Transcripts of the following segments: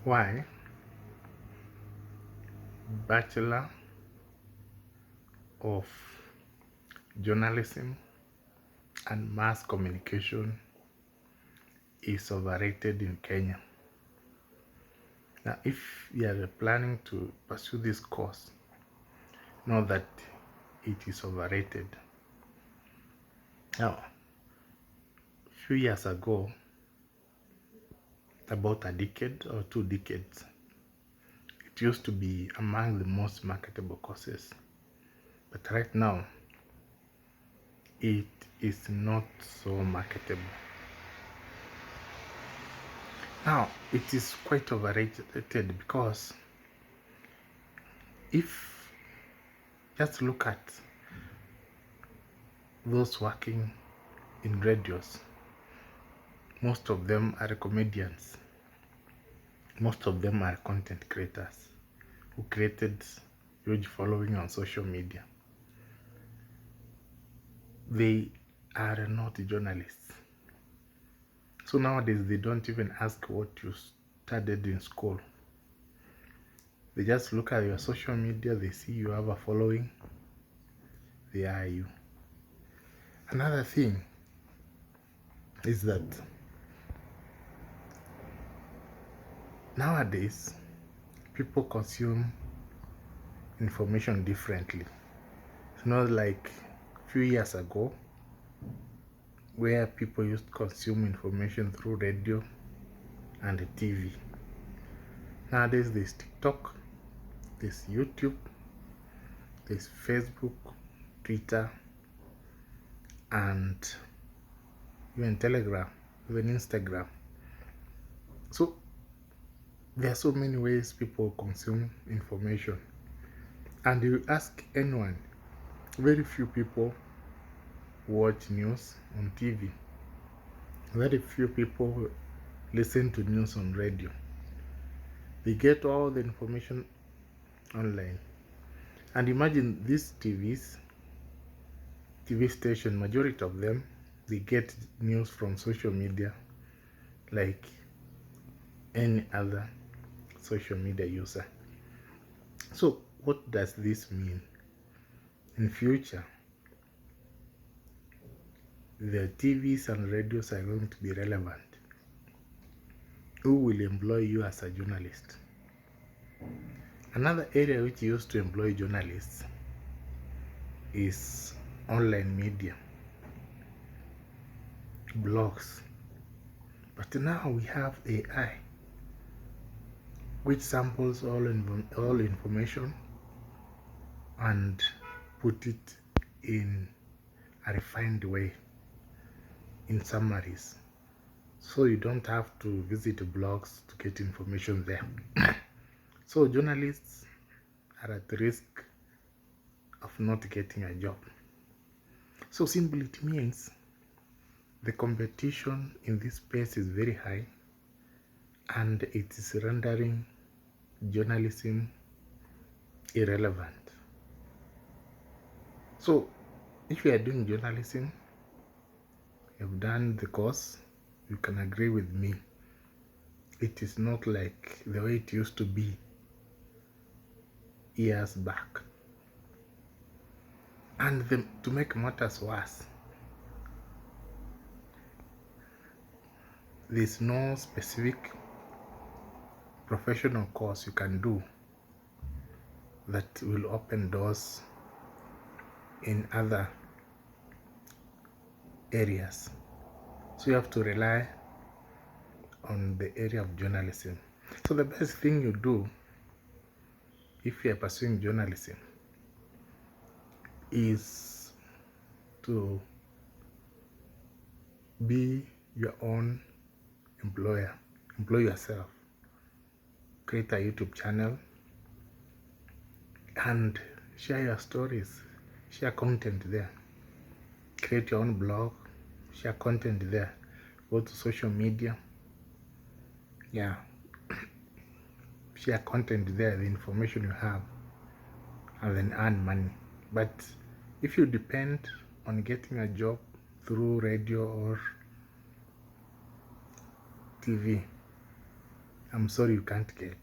Why? Bachelor of Journalism and Mass Communication is overrated in Kenya. Now, if you are planning to pursue this course, know that it is overrated. Now, a few years ago, about a decade or 2 decades, it used to be among the most marketable courses. But right now, it is not so marketable. Now, it is quite overrated because if just look at those working in radios, most of them are comedians. Most of them are content creators who created huge following on social media. They are not journalists. So nowadays they don't even ask what you studied in school. They just look at your social media, they see you have a following, they are you. Another thing is that nowadays people consume information differently. It's not like a few years ago where people used to consume information through radio and TV. Nowadays there's TikTok, there's YouTube, there's Facebook, Twitter, and even Telegram, even Instagram. So there are so many ways people consume information. And you ask anyone, very few people watch news on TV. Very few people listen to news on radio. They get all the information online. And imagine these TV station, majority of them, they get news from social media like any other social media user. So what does this mean? In future, the TVs and radios are going to be relevant. Who will employ you as a journalist? Another area which used to employ journalists is online media, blogs. But now we have AI, which samples all information and put it in a refined way, in summaries. So you don't have to visit blogs to get information there. So journalists are at risk of not getting a job. So simply it means the competition in this space is very high, and it is rendering journalism irrelevant. So if you are doing journalism, you have done the course, you can agree with me. It is not like the way it used to be years back. And to make matters worse, there's no specific professional course you can do that will open doors in other areas. So you have to rely on the area of journalism. So the best thing you do if you are pursuing journalism is to be your own employer. Employ yourself. Create a YouTube channel and share your stories. Share content there. Create your own blog. Share content there. Go to social media. Yeah. Share content there, the information you have, and then earn money. But if you depend on getting a job through radio or TV, I'm sorry you can't get.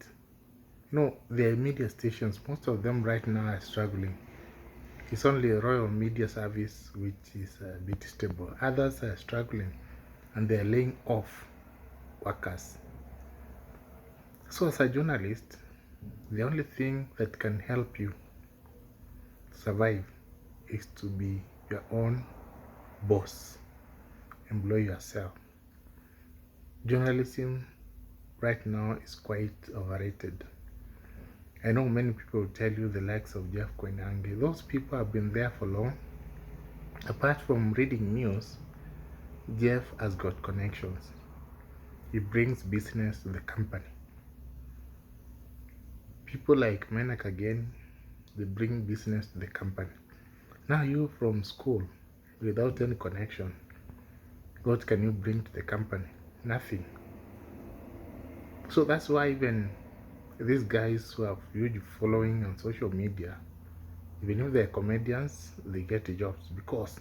No, their media stations, most of them right now are struggling. It's only Royal Media Service which is a bit stable. Others are struggling and they're laying off workers. So as a journalist, the only thing that can help you survive is to be your own boss. Employ yourself. Journalism right now is quite overrated. I know many people will tell you the likes of Jeff Koinange. Those people have been there for long. Apart from reading news, Jeff has got connections. He brings business to the company. People like Menak again, they bring business to the company. Now you from school, without any connection, what can you bring to the company? Nothing. So that's why even these guys who have huge following on social media, even if they're comedians, they get jobs because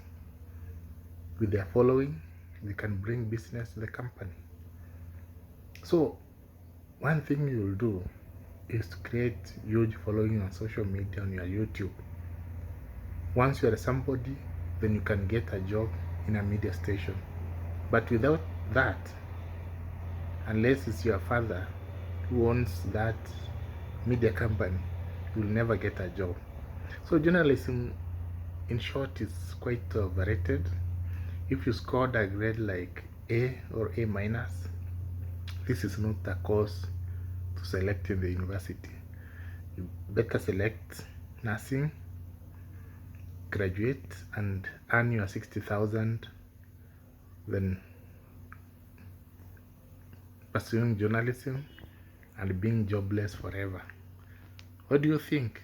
with their following, they can bring business to the company. So one thing you'll do is to create huge following on social media on your YouTube. Once you're somebody, then you can get a job in a media station. But without that, unless it's your father who owns that media company, you'll never get a job. So journalism, in short, is quite overrated. If you scored a grade like A or A minus, this is not a course to select in the university. You better select nursing, graduate and earn your 60,000, then pursuing journalism and being jobless forever. What do you think?